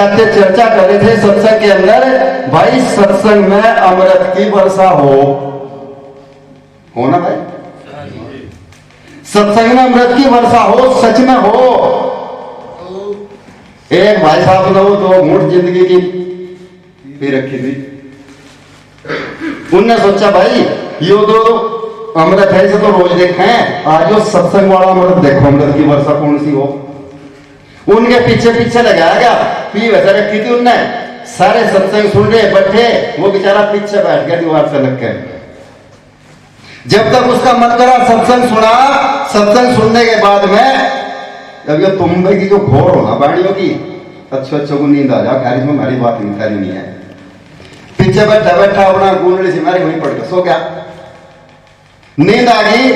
चर्चा कर रहे थे सत्संग के अंदर, भाई सत्संग में अमृत की वर्षा हो ना भाई, सत्संग में अमृत की वर्षा हो, सच में हो। एक भाई साहब ने वो 2 घूंट जिंदगी की पी रखी थी, उनने सोचा भाई यो तो अमृत है, इसे तो रोज देखें, आज जो सत्संग वाला अमृत देखो, अमृत की वर्षा कौन सी हो। उनके पीछे पीछे लगाया गया, पी वैसे रखी थी उनने, सारे सत्संग सुन रहे बैठे, वो बेचारा पीछे बैठ गया दीवार से लग के। जब तक उसका मन करा सत्संग सुना, सत्संग सुनने के बाद में जब ये तुम्बे की जो घोर होना बाणियों की, अच्छो को नींद आ जा, खैर में हमारी बात निकली नहीं है, पीछे बैठा बैठा अपना गुंडली से मारी वहीं पड़ के सो गया। नींद आ गई,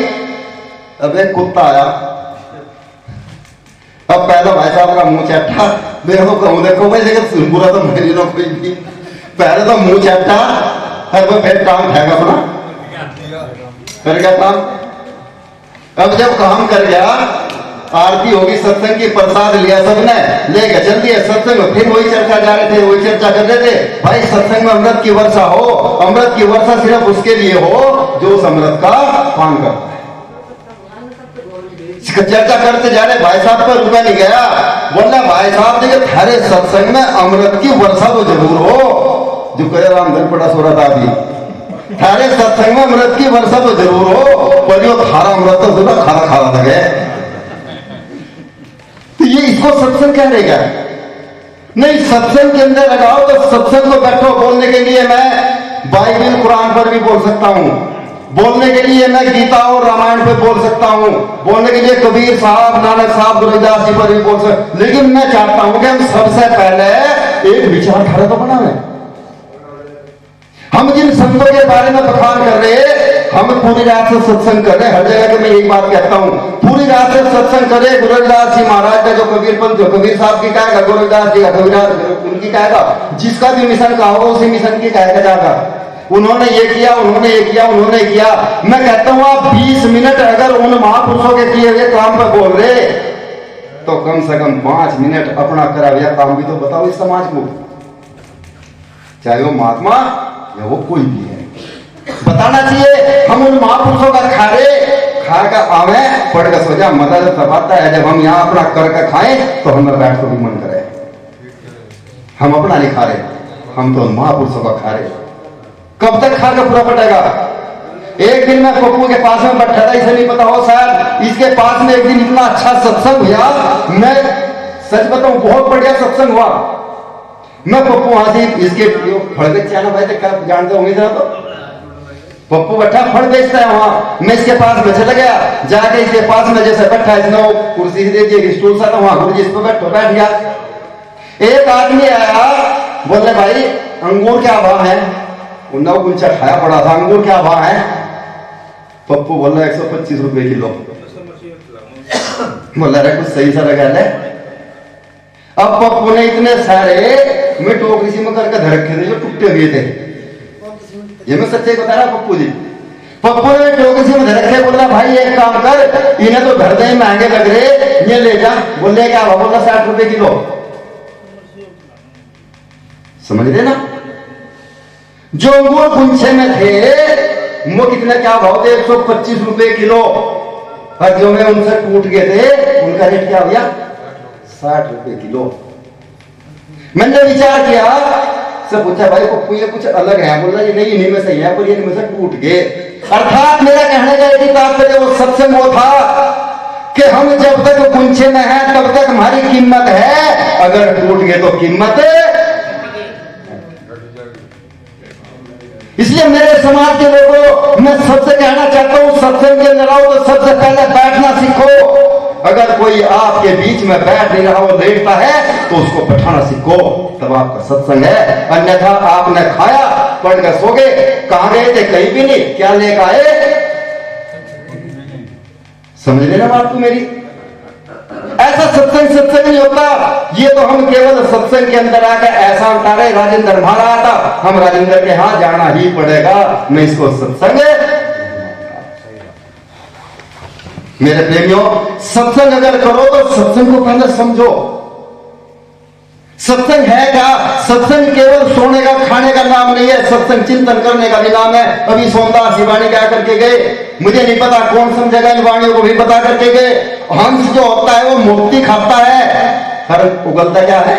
अब एक कुत्ता आया, अब पहला भाई साहब का मुंह चट्टा, मेरे को कहूं देखो भाई, लेकिन बुरा तो मेरी ना कोई भी, पहले तो मुंह चट्टा, हर वो फिर काम उठाएगा अपना, कर गया काम। अब जब काम कर गया, आरती होगी, सत्संग की प्रसाद लिया सबने, लेके चल दिया सत्संग में, फिर वही चर्चा जा रहे थे, वही चर्चा कर रहे थे, भाई सत्संग में अमृत की वर्षा हो, अमृत की वर्षा सिर्फ उसके लिए हो जो उस अमृत का पान करता है। चर्चा करते जा रहे, भाई साहब पर रुपया नहीं गया, बोला भाई साहब देखिए थारे सत्संग में अमृत की वर्षा तो जरूर हो, जो कहे रामधन पड़ा सो रहा था अभी, थारे सत्संग में अमृत की वर्षा तो जरूर हो, पर जो थारा अमृत तो जरूर खाना खाना लगे। तो ये इसको सत्संग कह देगा नहीं, सत्संग के अंदर लगाओ तो सत्संग को बैठो बोलने के लिए, मैं बाइबल कुरान पर भी बोल सकता हूं, बोलने के लिए मैं गीता और रामायण पे बोल सकता हूं, बोलने के लिए कबीर साहब, नानक साहब, गुरुदास जी पर भी बोल सकता, लेकिन मैं चाहता हूं कि हम सबसे पहले एक विचारधारा तो बनावे। हम जिन संतों के बारे में बखान कर रहे, हम पूरी रात से सत्संग कर रहे, हर जगह के मैं एक बात कहता हूं, पूरी रात से सत्संग करे, गुरुदास जी महाराज का जो कबीर पंथ, जो कबीर साहब की कहेगा, गुरुदास जी का कबीर उनकी कहेगा, जिसका भी मिशन का होगा उसी मिशन की कहेगा जाएगा, उन्होंने ये किया, उन्होंने ये किया, उन्होंने किया। मैं कहता हूं आप 20 मिनट अगर उन महापुरुषों के किए हुए काम पर बोल रहे, तो कम से कम 5 मिनट अपना करा हुआ काम भी तो बताओ इस समाज को, चाहे वो महात्मा या वो कोई भी है, बताना चाहिए। हम उन महापुरुषों का खा कर आवे, पढ़ कर सो जा, मजा जब तब आता है जब हम यहाँ अपना करके खाएं तो हमें बैठ को भी मन करे। हम अपना नहीं खा रहे, हम तो महापुरुषों का खा रहे। कब तक खा कर पूरा पटेगा? एक दिन मैं पप्पू के पास में बैठा था, इसे नहीं पता हो शायद, इसके पास में एक दिन इतना अच्छा सत्संग हुआ, मैं सच बताऊं बहुत बढ़िया सत्संग हुआ। मैं पप्पू वहां से इसके फल बेचना भाई तक जानते होंगे जरा, तो पप्पू बैठा फल बेचता है वहां, मैं इसके पास में चला गया, जाके इसके पास में जैसे बैठा, इसने कुर्सी दे दी, स्टूल सा था वहां, गुरु जी इस पर बैठ गया। एक आदमी आया, बोले भाई अंगूर क्या भाव है? उन्ना गुंचा खाया पड़ा था, अंगूर क्या भाव है? पप्पू बोला 125 रुपए किलो। बोला रे कुछ सही सा लगा ले। अब पप्पू ने इतने सारे मैं टोकरी सी में करके धर रखे थे जो टूटे हुए थे, ये मैं सच्चाई बता रहा पप्पू जी। पप्पू ने टोकरी सी में धर रखे, बोला भाई एक काम कर, इन्हें तो धर दे महंगे लग रहे, ये ले जा। बोले क्या भाव? बोला 60 रुपए किलो। समझ रहे ना? जो अंगूर गुंछे में थे वो कितने क्या भाव थे? 125 रुपए किलो। और जो में उनसे टूट गए थे उनका रेट क्या हो गया? 60 रुपए किलो। मैंने विचार किया, से पूछा भाई पप्पू ये कुछ अलग है? बोला ये नहीं, इन्हीं में सही है, पर ये इनमें से टूट गए। अर्थात मेरा कहने का यही तात्पर्य वो सत्संग वो था कि हम जब तक गुंछे में हैं तब तक हमारी कीमत है, अगर टूट गए तो कीमत है। इसलिए मेरे समाज के लोगों, मैं सबसे कहना चाहता हूं, सत्संग के अंदर आओ तो सबसे पहले बैठना सीखो। अगर कोई आपके बीच में बैठ नहीं रहा, वो लेटता है, तो उसको बैठाना सीखो, तब आपका सत्संग है। अन्यथा आपने खाया, पढ़ कर सो गए, कहां गए थे? कहीं भी नहीं। क्या लेकर आए? समझ लेना बात तू मेरी। ऐसा सत्संग नहीं होता। ये तो हम केवल सत्संग के अंदर आकर ऐसा उतारे, राजेंद्र महाराज था, हम राजेंद्र के यहां जाना ही पड़ेगा, मैं इसको सत्संग। मेरे प्रेमियों, सत्संग अगर करो तो सत्संग को पहले समझो। सत्संग है क्या? सत्संग केवल सोने का खाने का नाम नहीं है, सत्संग चिंतन करने का भी नाम है। अभी सोमदास जी वाणी क्या करके गए, मुझे नहीं पता कौन समझेगा, इन वाणियों को भी बता करके गए। हंस जो होता है वो मुक्ति खाता है, हर उगलता क्या है?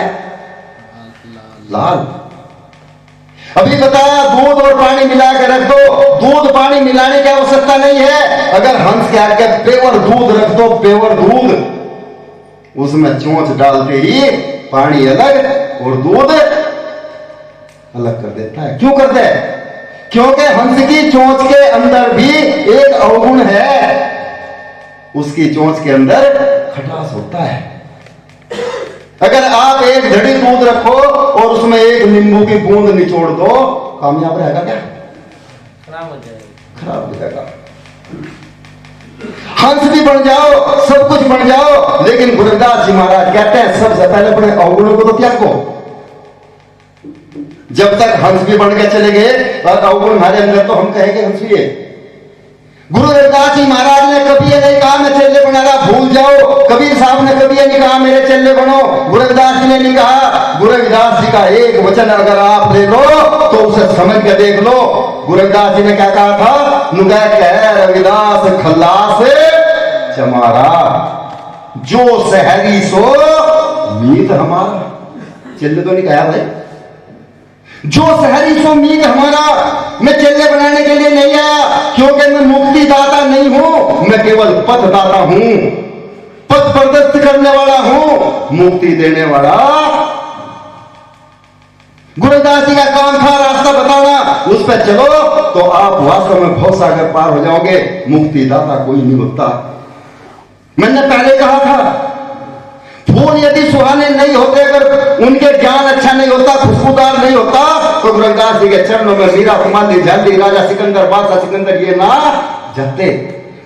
लाल। अभी बताया दूध और पानी मिला के रख दो, दूध पानी मिलाने की आवश्यकता नहीं है। अगर हंस के आगे पेवर दूध रख दो, पेवर दूध, उसमें चोंच डालते ही पानी अलग और दूध अलग कर देता है। क्यों करते हैं? क्योंकि हंस की चोंच के अंदर भी एक अवगुण है, उसकी चोंच के अंदर खटास होता है। अगर आप एक धड़ी दूध रखो और उसमें एक नींबू की बूंद निचोड़ दो, कामयाब रहेगा क्या? खराब हो जाएगा, खराब हो जाएगा। हंस भी बन जाओ, सब कुछ बन जाओ, लेकिन गुरुदास जी महाराज कहते हैं सबसे पहले अपने अवगुणों को तो त्यागो। जब तक हंस भी बन के चले गए और अवगुण हमारे अंदर, तो हम कहेंगे हंस भी है। गुरु रविदास जी महाराज ने कभी ये नहीं कहा मैं चेले बना रहा, भूल जाओ। कबीर साहब ने कभी ये नहीं कहा मेरे चेले बनो। गुरु रविदास जी ने नहीं कहा। गुरु रविदास जी का एक वचन अगर आप ले लो तो उसे समझ के देख लो। गुरु रविदास जी ने क्या कहा था? नुगा कह रविदास खल्लास चमारा, जो सहरी सो मीत हमारा। चेले तो नहीं कहा भाई, जो सहरी सो मीत हमारा। मैं चेले बनाने के लिए नहीं आया, क्योंकि मैं मुक्ति दाता नहीं हूं, मैं केवल पथ दाता हूं, पथ प्रदर्शित करने वाला हूं, मुक्ति देने वाला। गुरुदास जी का काम था रास्ता बताना, उस पर चलो तो आप वास्तव में भव सागर पार हो जाओगे। मुक्ति दाता कोई नहीं होता। मैंने पहले कहा था, फूल यदि सुहाने नहीं होते, अगर उनके ज्ञान अच्छा नहीं होता, खुशबूदार नहीं होता, तो गुरु रविदास जी के चरणों में मीरा कुमारी झाली राजा सिकंदर बादशाह सिकंदर ये ना जाते।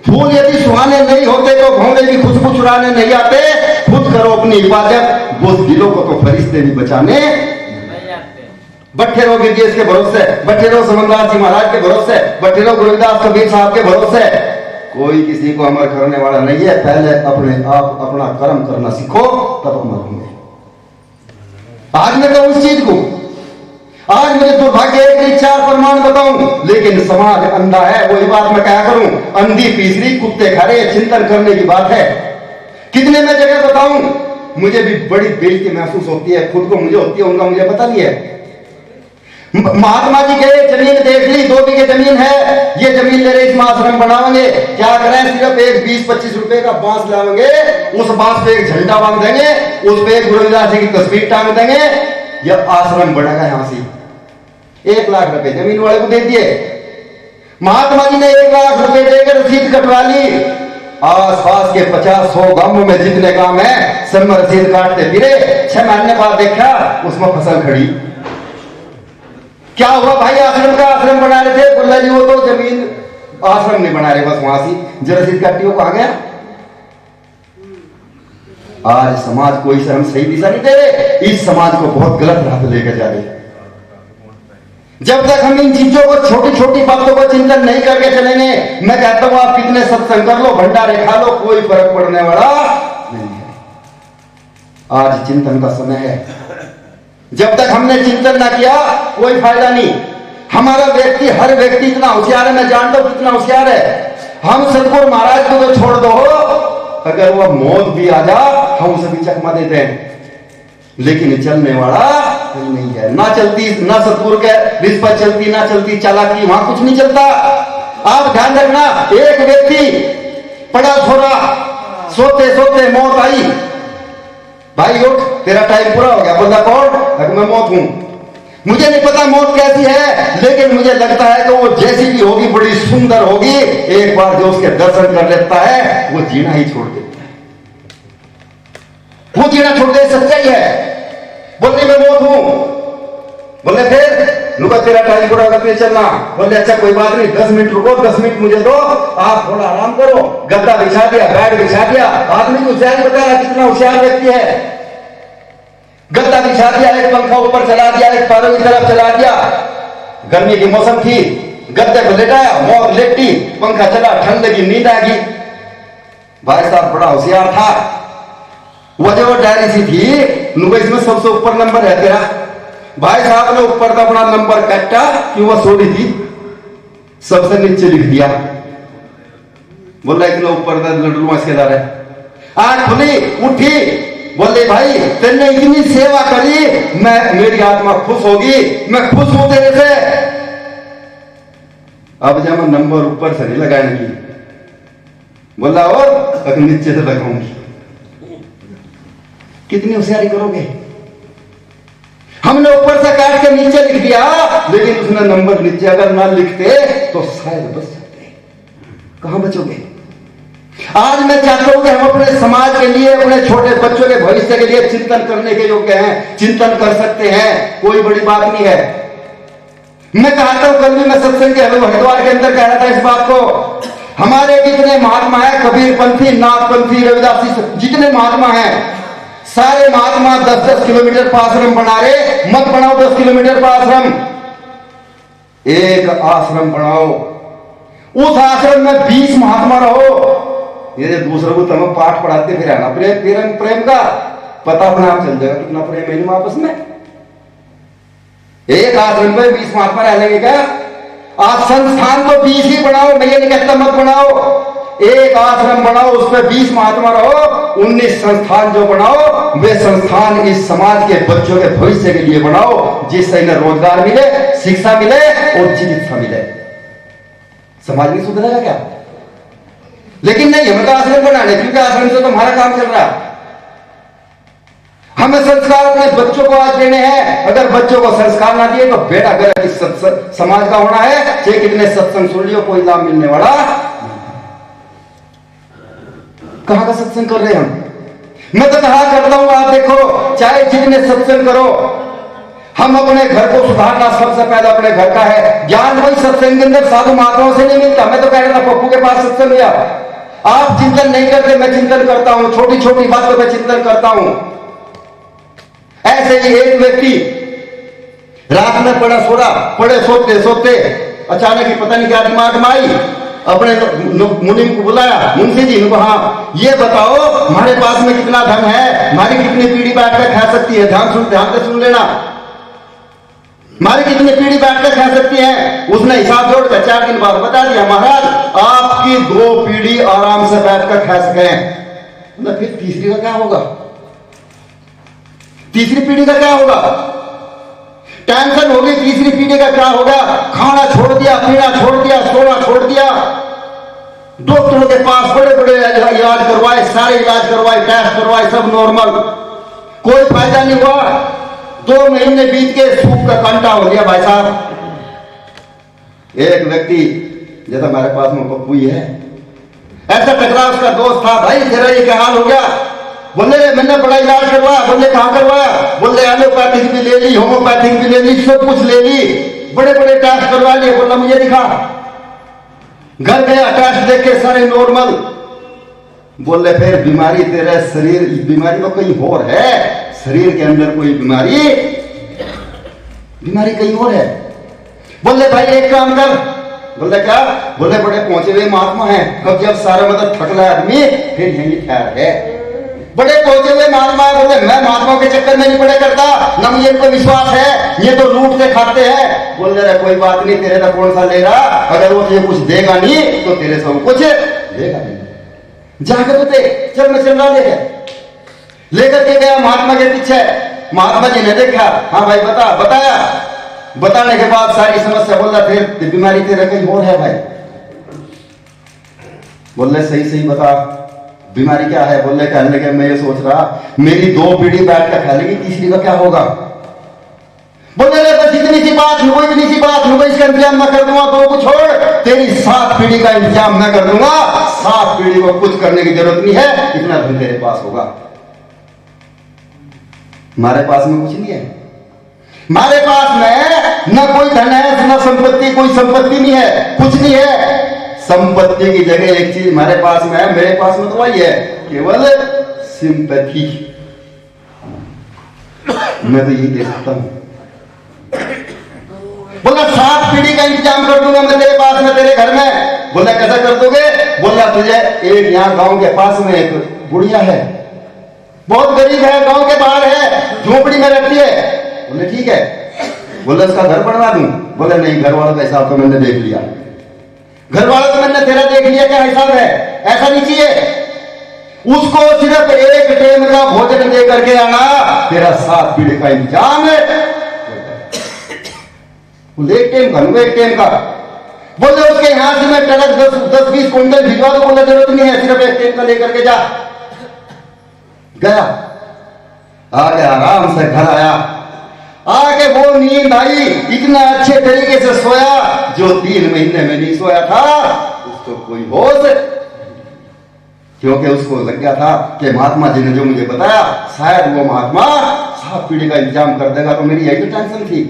फूल यदि सुहाने नहीं होते तो भौंगे की खुशबू चुराने नहीं आते। खुद करो अपनी हिफाजत, बुज़दिलों को तो फरिश्ते भी बचाने नहीं आते। बैठे रहो गिरजेश के भरोसे, बैठे रहो समनदास जी महाराज के भरोसे, बैठे रहो गुरुदास कबीर साहब के भरोसे। कोई किसी को अमर करने वाला नहीं है। पहले अपने आप अपना कर्म करना सीखो, तब अमर होंगे। आज मैं कहूं उस चीज को, आज मुझे दुर्भाग्य है कि 4 प्रमाण बताऊं, लेकिन समाज अंधा है। वही बात मैं क्या करूं, अंधी तीसरी कुत्ते खा रहे, चिंतन करने की बात है। कितने में जगह बताऊं, मुझे भी बड़ी बेइज्जती महसूस होती है, खुद को मुझे होती है, उनका मुझे पता नहीं है। महात्मा जी गए, जमीन देख ली, 2 बीघे जमीन है, ये जमीन ले रहे, इसमें आश्रम बनाएंगे। क्या करें, सिर्फ एक 20-25 रुपए का बांस लाएंगे, उस बांस पे एक झंडा बांध देंगे, उस पे एक गुरु रविदास जी की तस्वीर टांग देंगे, यह आश्रम बढ़ेगा। यहां से 1 लाख रुपए जमीन वाले को दे दिए। महात्मा जी ने 1 लाख रुपए देकर रसीद कटवा ली। आसपास के 50-100 गांवों में जितने गांव है, सब में रसीद काटते फिरे। 6 महीने बाद देखा उसमें फसल खड़ी। क्या हुआ भाई, आश्रम का आश्रम बना रहे थे, बोला जी वो तो जमीन आश्रम नहीं बना रहे, बस वहां से जो रसीद काटी वो कहां गया। आज समाज को इसे हम सही दिशा नहीं दे रहे, इस समाज को बहुत गलत राह लेकर जा रहे। जब तक हम इन चीजों को, छोटी छोटी बातों को चिंतन नहीं करके चलेंगे, मैं कहता हूं आप कितने सत्संग कर लो, भंडारे खा लो, कोई फर्क पड़ने वाला नहीं है। आज चिंतन का समय है। जब तक हमने चिंतन ना किया कोई फायदा नहीं। हमारा व्यक्ति, हर व्यक्ति इतना होशियार है, मैं जानता हूं कितना होशियार है। हम सतगुरु महाराज को तो छोड़ दो, अगर वह मौत भी आ जा हम उसे भी चकमा देते हैं, लेकिन चलने वाला नहीं है। ना चलती, ना सतगुरु के रिश्वत चलती, ना चलती चालाकी, वहां कुछ नहीं चलता। आप ध्यान रखना, एक व्यक्ति पड़ा छोड़ा, सोते सोते मौत आई, भाई उठ तेरा टाइम पूरा हो गया। बोला कौन? अगर मैं मौत हूं। मुझे नहीं पता मौत कैसी है, लेकिन मुझे लगता है कि वो जैसी भी होगी बड़ी सुंदर होगी। एक बार जो उसके दर्शन कर लेता है वो जीना ही छोड़ देता है, वो जीना छोड़ दे, सच्चाई है। बोलने में मौत हूं, बोले फिर रुको तेरा टाइम पूरा होगा फिर चलना। बोले अच्छा कोई बात नहीं, 10 मिनट रुको, 10 मिनट मुझे दो, आप थोड़ा आराम करो। गद्दा बिछा दिया, बेड बिछा दिया। आदमी को होशियारी बता रहा कितना होशियार व्यक्ति है। गद्दा बिछा दिया, एक पंखा ऊपर चला दिया, एक पैरों की तरफ चला दिया। गर्मी की मौसम थी, गद्दे को लेटाया, मोर लेटी, पंखा चला, ठंड लगी, नींद आ गई। भाई साहब बड़ा होशियार था। वो जो डायरी सी थी नुबे इसमें सबसे ऊपर नंबर है तेरा। भाई साहब ने ऊपर का अपना नंबर काटा क्यों वो सोड़ी थी, सबसे नीचे लिख दिया। बोला इतना ऊपर का लड्डू मस्केदार है। आंख खुली उठी, बोले भाई तेने इतनी सेवा करी, मैं मेरी आत्मा खुश होगी, मैं खुश हूं तेरे से। अब जब मैं नंबर ऊपर से नहीं लगाने की, बोला और नीचे से लगाऊंगी। कितनी होशियारी करोगे। हमने ऊपर से काट के नीचे लिख दिया, लेकिन उसने नंबर नीचे अगर ना लिखते तो शायद बच सकते। कहां बचोगे। आज मैं चाहता हूं कि हम अपने समाज के लिए, अपने छोटे बच्चों के भविष्य के लिए चिंतन करने के योग्य हैं, चिंतन कर सकते हैं, कोई बड़ी बात नहीं है। मैं कहता हूं, कल भी मैं सत्संग के हरिद्वार के अंदर कह रहा था इस बात को, हमारे जितने महात्मा है, कबीरपंथी, नाथपंथी, रविदासी, जितने महात्मा हैं, सारे महात्मा 10-10 किलोमीटर का आश्रम बना रहे। मत बनाओ 10 किलोमीटर का आश्रम, एक आश्रम बनाओ, उस आश्रम में 20 महात्मा रहो। ये दूसरों को तुम पाठ पढ़ाते फिर आना प्रेम का पता अपने आप चल जाएगा कितना प्रेम है इनमें आपस में। एक आश्रम में 20 महात्मा रह लेंगे क्या। आज संस्थान तो 20 ही बनाओ, मैं ये नहीं कहता मत बनाओ, एक आश्रम बनाओ, उसमें 20 महात्मा रहो। 19 संस्थान जो बनाओ, वे संस्थान इस समाज के बच्चों के भविष्य के लिए बनाओ, जिससे इन्हें रोजगार मिले, शिक्षा मिले और चिकित्सा मिले। समाज नहीं सुधरेगा क्या। लेकिन नहीं, हमें तो आश्रम बनाने, क्योंकि आश्रम से तो हमारा काम चल रहा। हमें संस्कार अपने बच्चों को आज देने हैं। अगर बच्चों को संस्कार ना दिए तो बेटा अगर इस समाज का होना है, चाहे कितने सत्संग सुन लियो, कोई लाभ मिलने वाला। कहां का सत्संग कर रहे हैं हम। मैं तो कहा करता हूं, आप देखो, चाहे जितने सत्संग करो, हम अपने घर को सुधारना सबसे पहले अपने घर का है। ज्ञान वही सत्संग के अंदर साधु महात्माओं से नहीं मिलता। मैं तो कह रहा था पप्पू के पास सत्संग लिया, आप चिंतन नहीं करते, मैं चिंतन करता हूं, छोटी छोटी बातों पर चिंतन करता हूं। ऐसे ही एक व्यक्ति रात में पड़े सोते सोते अचानक ही पता नहीं क्या दिमाग में आई, अपने मुनीम को बुलाया, मुंशी जी इनको, हाँ ये बताओ हमारे पास में कितना धन है, हमारी कितनी पीढ़ी बैठ कर खा सकती है। ध्यान से सुन लेना, हमारी कितनी पीढ़ी बैठ कर खा सकती है। उसने हिसाब जोड़कर 4 दिन बाद बता दिया, महाराज आपकी 2 पीढ़ी आराम से बैठ कर खा सके। मतलब फिर तीसरी का क्या होगा, तीसरी पीढ़ी का क्या होगा। टेंशन होगी, तीसरी पीढ़ी का क्या होगा। खाना छोड़ दिया, पीना छोड़ दिया, सोना छोड़ दिया, डॉक्टरों के पास बड़े बड़े इलाज करवाए, सारे इलाज करवाए, टेस्ट करवाए, सब नॉर्मल, कोई फायदा नहीं हुआ। 2 महीने बीत के सूप का कांटा हो गया भाई साहब। एक व्यक्ति जैसा हमारे पास में पप्पू ही है, ऐसा टकरा उसका दोस्त था, भाई तेरा ये क्या हाल हो गया। बोले मैंने बड़ा इलाज करवाया। बोले कहां करवाया। बोले एलोपैथिक भी ले ली, होम्योपैथिक भी ले ली, सब कुछ ले ली, बड़े बड़े टेस्ट करवा लिए। बोला मुझे दिखा, घर गया, टेस्ट देख के सारे नॉर्मल। बोले फिर बीमारी तेरे शरीर, बीमारी तो कहीं और है, शरीर के अंदर कोई बीमारी कहीं और है। बोले भाई एक काम कर। बोले क्या। बोले बड़े पहुंचे हुए महात्मा हैं, अब जब सारा मतलब थकला आदमी फिर यही ठहर है। बड़े पहुंचे हुए महात्मा है। बोले मैं महात्माओं के चक्कर में नहीं पड़े करता, न मुझे कोई विश्वास है, ये तो लूट के खाते हैं। बोल रहे कोई बात नहीं, तेरे तो कौन सा ले रहा, अगर वो तुझे कुछ देगा नहीं तो तेरे से कुछ देगा नहीं। जाकर तो देख, चल मैं चल रहा लेकर के गया महात्मा के पीछे। महात्मा जी ने देखा, हाँ भाई बताया। बताने के बाद सारी समस्या, बोल रहा फिर बीमारी तेरा कहीं और है भाई। बोल रहे सही बता बीमारी क्या है। बोले कहने लगे मैं ये सोच रहा मेरी 2 पीढ़ी बैठ कर खा लेगी, तीसरी का क्या होगा। बोले बस इतनी सी बात, इसका इंतजाम मैं कर दूंगा, 2 को छोड़, तेरी 7 पीढ़ी का इंतजाम मैं कर दूंगा। 7 पीढ़ी को कुछ करने की जरूरत नहीं है, इतना धन तेरे पास होगा। हमारे पास में कुछ नहीं है, हमारे पास में न कोई धन है, न संपत्ति, कोई संपत्ति नहीं है, कुछ नहीं है। संपत्ति की जगह एक चीज हमारे पास में है, मेरे पास में तो वही है, केवल सिंपैथी। मैं तो यही दे सकता हूं। बोला 7 पीढ़ी का इंतजाम कर दूंगा मैं तेरे पास में, तेरे घर में। बोला कैसा कर दोगे। बोला तुझे एक यहां गांव के पास में एक बुढ़िया है, बहुत गरीब है, गांव के बाहर है, झोपड़ी में रहती है। बोले ठीक है। बोले उसका घर बनवा दूं? बोले नहीं, घर वालों का हिसाब तो मैंने देख लिया, घर वालों को मैंने तेरा देख लिया, क्या हिसाब है, ऐसा नहीं चाहिए। उसको सिर्फ एक टाइम का भोजन दे करके आना, तेरा 7 पीढ़ी का इंतजाम है। एक टाइम का, एक टाइम का। बोले उसके यहां से मैं ट्रक 10-20 कुंटल भिजवा दो? बोले जरूरत नहीं है, सिर्फ एक टाइम का लेकर के जा। गया, आगे आराम से घर आया, आगे वो नींद आई, इतना अच्छे तरीके से सोया जो 3 महीने में नहीं सोया था। उसको कोई होश, क्योंकि उसको लग गया था कि महात्मा जी ने जो मुझे बताया, शायद वो महात्मा 7 पीढ़ी का इंतजाम कर देगा। तो मेरी यही तो टेंशन थी।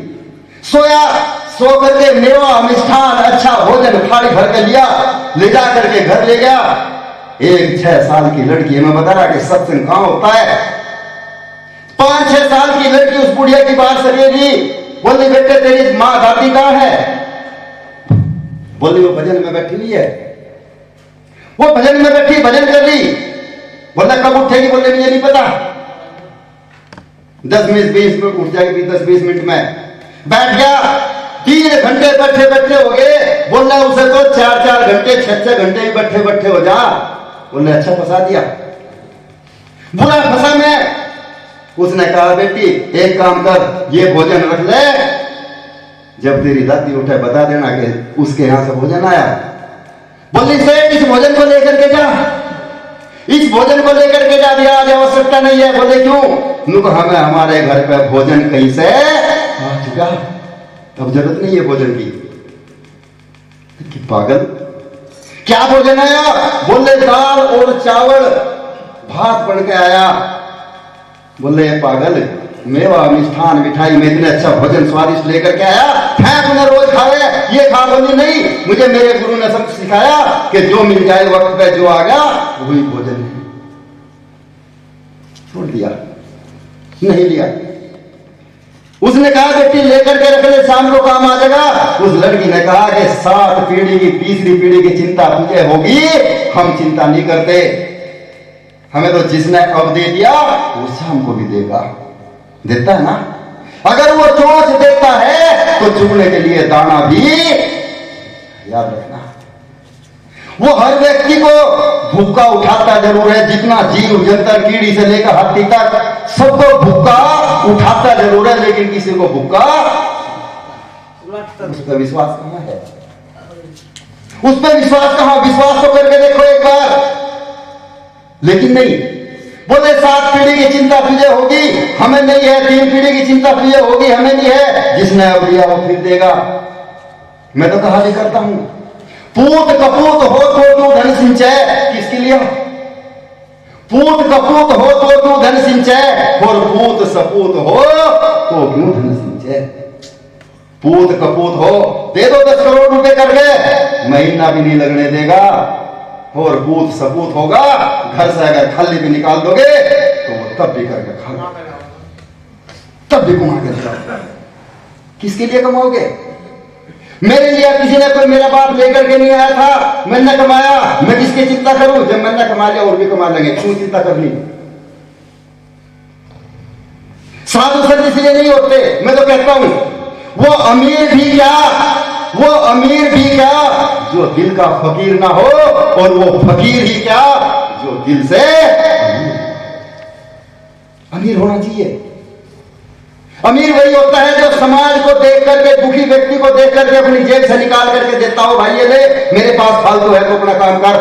सोया, सो करके मेवा मिष्ठान अच्छा भोजन थाली भर के लिया, ले जा करके घर ले गया। एक 6 साल की लड़की, मैं बता रहा कि सत्संग कहां होता है। 5-6 साल की लड़की उस बुढ़िया की बात सरिएगी। बोली बेटे तेरी माँ दादी कहां है? बोली वो भजन में बैठी हुई है। वो भजन में बैठी, भजन कर रही। बोला कब उठेगी? बोले मुझे नहीं पता, 10-20 मिनट उठ जाएगी, 10-20 मिनट में। बैठ गया, 3 घंटे बैठे बैठे हो गए। बोला उसे तो 4-4 घंटे 6-6 घंटे भी बैठे बैठे हो जा। बोले अच्छा फंसा दिया, बुरा फंसा मैं। उसने कहा बेटी एक काम कर, ये भोजन रख ले, जब तेरी दादी उठे बता देना कि उसके यहां से भोजन आया। बोली सेठ इस भोजन को लेकर के जा, इस भोजन को लेकर के जा, दिया आज आवश्यकता नहीं है। बोले क्यों? नुक हमें हमारे घर पे भोजन कहीं से आ चुका, अब जरूरत नहीं है भोजन की। कि पागल, क्या भोजन आया? बोले दाल और चावल भात बन के आया। बोले पागल, मेवा मिष्ठान मिठाई में इतने अच्छा भोजन स्वादिष्ट लेकर के आया, है तूने रोज खावे, ये खा। बोली नहीं, मुझे मेरे गुरु ने सब सिखाया कि जो मिल जाए वक्त पे, जो आ गया वही भोजन है। छोड़ दिया, नहीं लिया। उसने कहा बेटी लेकर के रख ले, शाम को काम आ जाएगा। उस लड़की ने कहा कि 7 पीढ़ी की, तीसरी पीढ़ी की चिंता तुझे होगी, हम चिंता नहीं करते। हमें तो जिसने अब दे दिया वो शाम को भी देगा, देता है ना। अगर वो चोंच देता है तो चुगने के लिए दाना भी, याद रखना। वो हर व्यक्ति को भूखा उठाता जरूर है, जितना जीव जंतर कीड़ी से लेकर हाथी तक सबको भूखा उठाता जरूर है, लेकिन किसी को भूखा उस पर विश्वास कहां है? उस पर विश्वास कहां? विश्वास तो करके देखो एक बार, लेकिन नहीं। बोले 7 पीढ़ी की चिंता तुझे होगी, हमें नहीं है। 3 पीढ़ी की चिंता तुझे होगी, हमें नहीं है। जिसने अब दिया वो फिर देगा। मैं तो कहानी करता हूं, पूत कपूत हो तो तू धन सिंचय। किसके लिए? पूत कपूत हो तो तू धन सिंचय, और पूत सपूत हो तो क्यों धन सिंचय। पूत कपूत हो, दे दो 10 करोड़ रुपए करके, महीना भी नहीं लगने देगा। और पूत सपूत होगा, घर से अगर खल्ली भी निकाल दोगे तो वो तब भी करके खा, तब भी कमा के। किसके लिए कमाओगे? मेरे लिए किसी ने कोई मेरा बाप लेकर के नहीं आया था, मैंने कमाया। मैं किसकी चिंता करूं? जब मैंने कमा लिया और भी कमा लेंगे, क्यों चिंता करनी? साधु संत इसलिए नहीं होते। मैं तो कहता हूं वो अमीर भी क्या, वो अमीर भी क्या जो दिल का फकीर ना हो, और वो फकीर ही क्या जो दिल से अमीर होना चाहिए। अमीर वही होता है जो समाज को देख करके, दुखी व्यक्ति को देख करके अपनी जेब से निकाल करके देता हो, भाई ये ले, मेरे पास फालतू है तो अपना काम कर।